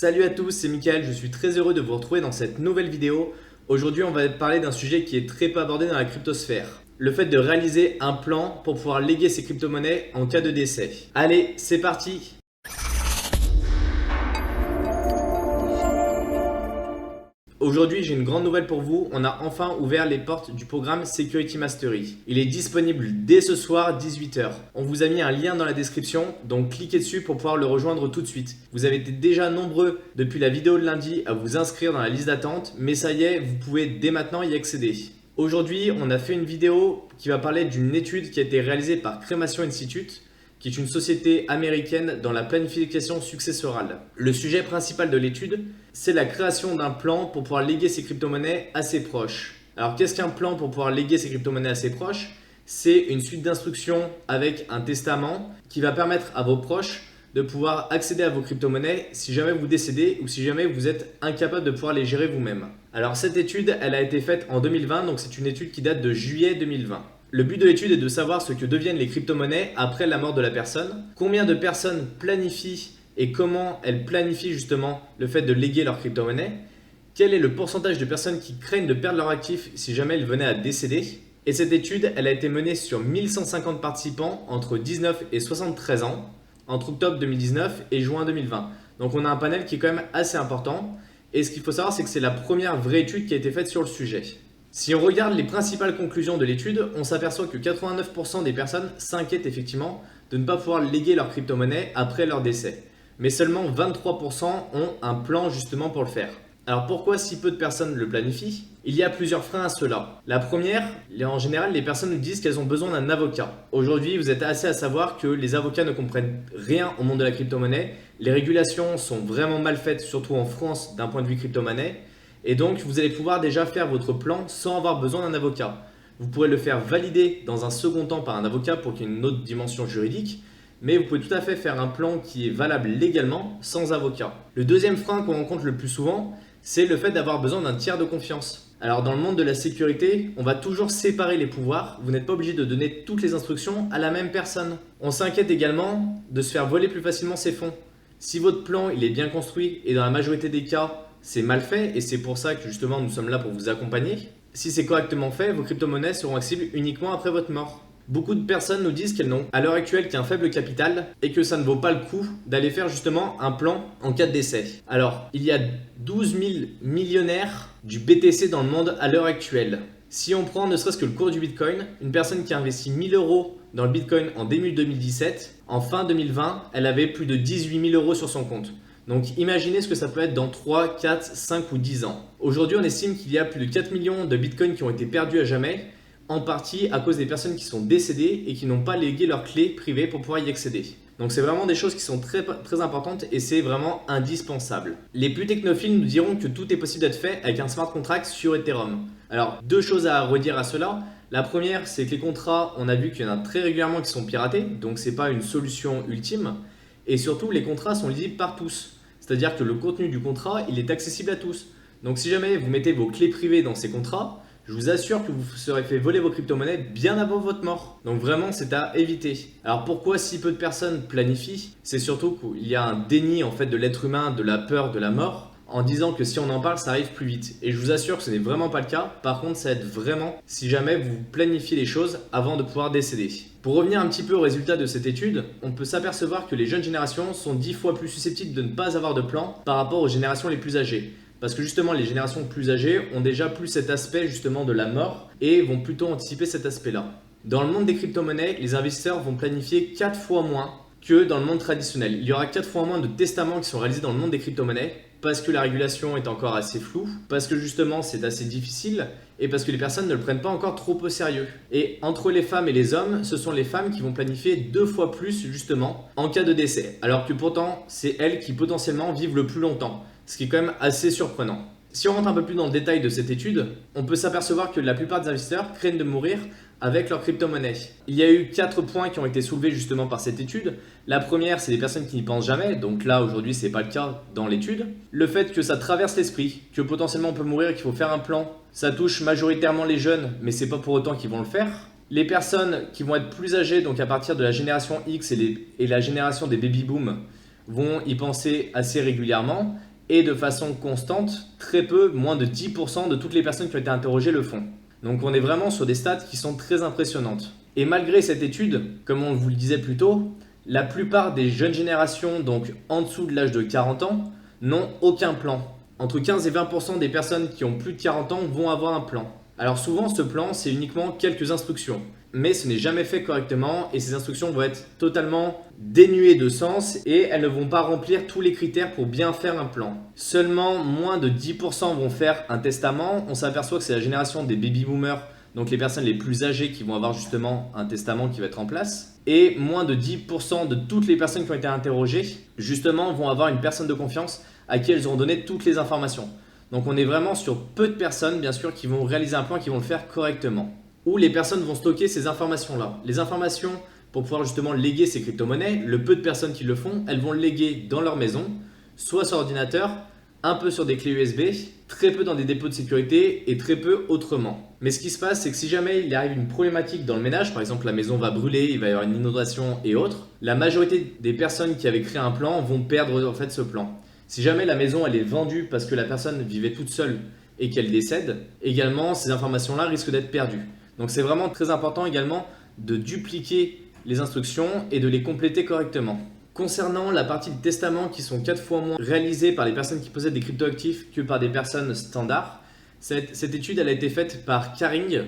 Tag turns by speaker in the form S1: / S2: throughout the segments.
S1: Salut à tous, c'est Mickaël, je suis très heureux de vous retrouver dans cette nouvelle vidéo. Aujourd'hui, on va parler d'un sujet qui est très peu abordé dans la cryptosphère. Le fait de réaliser un plan pour pouvoir léguer ses crypto-monnaies en cas de décès. Allez, c'est parti! Aujourd'hui, j'ai une grande nouvelle pour vous. On a enfin ouvert les portes du programme Security Mastery. Il est disponible dès ce soir, 18h. On vous a mis un lien dans la description, donc cliquez dessus pour pouvoir le rejoindre tout de suite. Vous avez été déjà nombreux depuis la vidéo de lundi à vous inscrire dans la liste d'attente, mais ça y est, vous pouvez dès maintenant y accéder. Aujourd'hui, on a fait une vidéo qui va parler d'une étude qui a été réalisée par Crémation Institute, qui est une société américaine dans la planification successorale. Le sujet principal de l'étude, c'est la création d'un plan pour pouvoir léguer ses crypto-monnaies à ses proches. Alors qu'est-ce qu'un plan pour pouvoir léguer ses crypto-monnaies à ses proches? C'est une suite d'instructions avec un testament qui va permettre à vos proches de pouvoir accéder à vos crypto-monnaies si jamais vous décédez ou si jamais vous êtes incapable de pouvoir les gérer vous-même. Alors cette étude, elle a été faite en 2020, donc c'est une étude qui date de juillet 2020. Le but de l'étude est de savoir ce que deviennent les crypto-monnaies après la mort de la personne, combien de personnes planifient et comment elles planifient justement le fait de léguer leurs crypto-monnaies, quel est le pourcentage de personnes qui craignent de perdre leur actif si jamais ils venaient à décéder. Et cette étude, elle a été menée sur 1150 participants entre 19 et 73 ans, entre octobre 2019 et juin 2020. Donc on a un panel qui est quand même assez important. Et ce qu'il faut savoir, c'est que c'est la première vraie étude qui a été faite sur le sujet. Si on regarde les principales conclusions de l'étude, on s'aperçoit que 89% des personnes s'inquiètent effectivement de ne pas pouvoir léguer leur crypto-monnaie après leur décès. Mais seulement 23% ont un plan justement pour le faire. Alors pourquoi si peu de personnes le planifient? Il y a plusieurs freins à cela. La première, en général, les personnes nous disent qu'elles ont besoin d'un avocat. Aujourd'hui, vous êtes assez à savoir que les avocats ne comprennent rien au monde de la crypto-monnaie. Les régulations sont vraiment mal faites, surtout en France, d'un point de vue crypto-monnaie. Et donc, vous allez pouvoir déjà faire votre plan sans avoir besoin d'un avocat. Vous pourrez le faire valider dans un second temps par un avocat pour qu'il y ait une autre dimension juridique, mais vous pouvez tout à fait faire un plan qui est valable légalement sans avocat. Le deuxième frein qu'on rencontre le plus souvent, c'est le fait d'avoir besoin d'un tiers de confiance. Alors dans le monde de la sécurité, on va toujours séparer les pouvoirs. Vous n'êtes pas obligé de donner toutes les instructions à la même personne. On s'inquiète également de se faire voler plus facilement ses fonds. Si votre plan il est bien construit et dans la majorité des cas, c'est mal fait et c'est pour ça que justement nous sommes là pour vous accompagner. Si c'est correctement fait, vos crypto-monnaies seront accessibles uniquement après votre mort. Beaucoup de personnes nous disent qu'elles n'ont à l'heure actuelle qu'un faible capital et que ça ne vaut pas le coup d'aller faire justement un plan en cas de décès. Alors, il y a 12 000 millionnaires du BTC dans le monde à l'heure actuelle. Si on prend ne serait-ce que le cours du Bitcoin, une personne qui a investi 1000 euros dans le Bitcoin en début 2017, en fin 2020, elle avait plus de 18 000 euros sur son compte. Donc imaginez ce que ça peut être dans 3, 4, 5 ou 10 ans. Aujourd'hui, on estime qu'il y a plus de 4 millions de bitcoins qui ont été perdus à jamais, en partie à cause des personnes qui sont décédées et qui n'ont pas légué leurs clés privées pour pouvoir y accéder. Donc c'est vraiment des choses qui sont très, très importantes et c'est vraiment indispensable. Les plus technophiles nous diront que tout est possible d'être fait avec un smart contract sur Ethereum. Alors deux choses à redire à cela. La première, c'est que les contrats, on a vu qu'il y en a très régulièrement qui sont piratés, donc ce n'est pas une solution ultime. Et surtout, les contrats sont lisibles par tous. C'est-à-dire que le contenu du contrat, il est accessible à tous. Donc si jamais vous mettez vos clés privées dans ces contrats, je vous assure que vous serez fait voler vos crypto-monnaies bien avant votre mort. Donc vraiment, c'est à éviter. Alors pourquoi si peu de personnes planifient? C'est surtout qu'il y a un déni en fait de l'être humain, de la peur, de la mort, en disant que si on en parle, ça arrive plus vite. Et je vous assure que ce n'est vraiment pas le cas. Par contre, ça aide vraiment si jamais vous planifiez les choses avant de pouvoir décéder. Pour revenir un petit peu au résultat de cette étude, on peut s'apercevoir que les jeunes générations sont 10 fois plus susceptibles de ne pas avoir de plan par rapport aux générations les plus âgées. Parce que justement, les générations plus âgées ont déjà plus cet aspect justement de la mort et vont plutôt anticiper cet aspect-là. Dans le monde des crypto-monnaies, les investisseurs vont planifier 4 fois moins que dans le monde traditionnel. Il y aura 4 fois moins de testaments qui sont réalisés dans le monde des crypto-monnaies parce que la régulation est encore assez floue, parce que justement c'est assez difficile et parce que les personnes ne le prennent pas encore trop au sérieux. Et entre les femmes et les hommes, ce sont les femmes qui vont planifier 2 fois plus justement en cas de décès, alors que pourtant c'est elles qui potentiellement vivent le plus longtemps, ce qui est quand même assez surprenant. Si on rentre un peu plus dans le détail de cette étude, on peut s'apercevoir que la plupart des investisseurs craignent de mourir avec leur crypto-monnaie. Il y a eu 4 points qui ont été soulevés justement par cette étude. La première, c'est des personnes qui n'y pensent jamais, donc là aujourd'hui c'est pas le cas dans l'étude. Le fait que ça traverse l'esprit, que potentiellement on peut mourir et qu'il faut faire un plan, ça touche majoritairement les jeunes, mais c'est pas pour autant qu'ils vont le faire. Les personnes qui vont être plus âgées, donc à partir de la génération X et la génération des baby-boom, vont y penser assez régulièrement. Et de façon constante, très peu, moins de 10% de toutes les personnes qui ont été interrogées le font. Donc on est vraiment sur des stats qui sont très impressionnantes. Et malgré cette étude, comme on vous le disait plus tôt, la plupart des jeunes générations, donc en dessous de l'âge de 40 ans, n'ont aucun plan. Entre 15 et 20% des personnes qui ont plus de 40 ans vont avoir un plan. Alors souvent ce plan c'est uniquement quelques instructions, mais ce n'est jamais fait correctement et ces instructions vont être totalement dénuées de sens et elles ne vont pas remplir tous les critères pour bien faire un plan. Seulement moins de 10% vont faire un testament. On s'aperçoit que c'est la génération des baby boomers, donc les personnes les plus âgées qui vont avoir justement un testament qui va être en place. Et moins de 10% de toutes les personnes qui ont été interrogées justement vont avoir une personne de confiance à qui elles auront donné toutes les informations. Donc on est vraiment sur peu de personnes, bien sûr, qui vont réaliser un plan, qui vont le faire correctement. Où les personnes vont stocker ces informations-là. Les informations pour pouvoir justement léguer ces crypto-monnaies, le peu de personnes qui le font, elles vont le léguer dans leur maison, soit sur ordinateur, un peu sur des clés USB, très peu dans des dépôts de sécurité et très peu autrement. Mais ce qui se passe, c'est que si jamais il arrive une problématique dans le ménage, par exemple la maison va brûler, il va y avoir une inondation et autres, la majorité des personnes qui avaient créé un plan vont perdre en fait ce plan. Si jamais la maison elle est vendue parce que la personne vivait toute seule et qu'elle décède, également ces informations-là risquent d'être perdues. Donc c'est vraiment très important également de dupliquer les instructions et de les compléter correctement. Concernant la partie de testament qui sont 4 fois moins réalisées par les personnes qui possèdent des cryptoactifs que par des personnes standards, cette étude elle a été faite par Caring,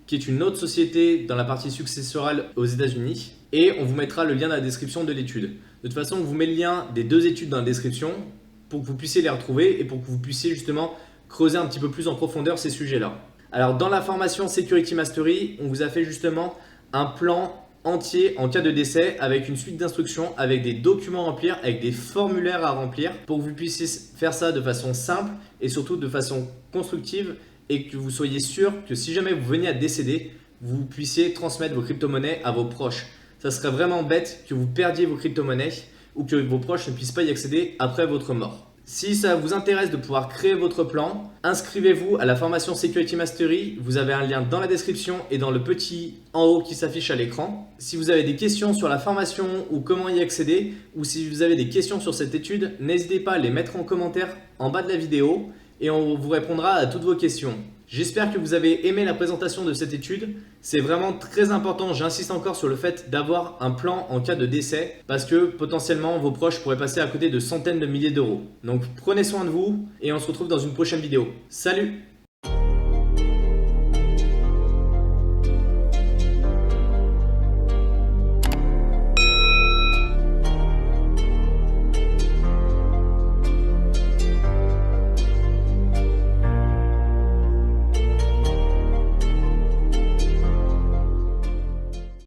S1: qui est une autre société dans la partie successorale aux États-Unis, et on vous mettra le lien dans la description de l'étude. De toute façon, on vous met le lien des 2 études dans la description pour que vous puissiez les retrouver et pour que vous puissiez justement creuser un petit peu plus en profondeur ces sujets-là. Alors dans la formation Security Mastery, on vous a fait justement un plan entier en cas de décès avec une suite d'instructions, avec des documents à remplir, avec des formulaires à remplir pour que vous puissiez faire ça de façon simple et surtout de façon constructive et que vous soyez sûr que si jamais vous veniez à décéder, vous puissiez transmettre vos crypto-monnaies à vos proches. Ça serait vraiment bête que vous perdiez vos crypto-monnaies ou que vos proches ne puissent pas y accéder après votre mort. Si ça vous intéresse de pouvoir créer votre plan, inscrivez-vous à la formation Security Mastery. Vous avez un lien dans la description et dans le petit en haut qui s'affiche à l'écran. Si vous avez des questions sur la formation ou comment y accéder, ou si vous avez des questions sur cette étude, n'hésitez pas à les mettre en commentaire en bas de la vidéo et on vous répondra à toutes vos questions. J'espère que vous avez aimé la présentation de cette étude. C'est vraiment très important, j'insiste encore sur le fait d'avoir un plan en cas de décès parce que potentiellement vos proches pourraient passer à côté de centaines de milliers d'euros. Donc prenez soin de vous et on se retrouve dans une prochaine vidéo. Salut!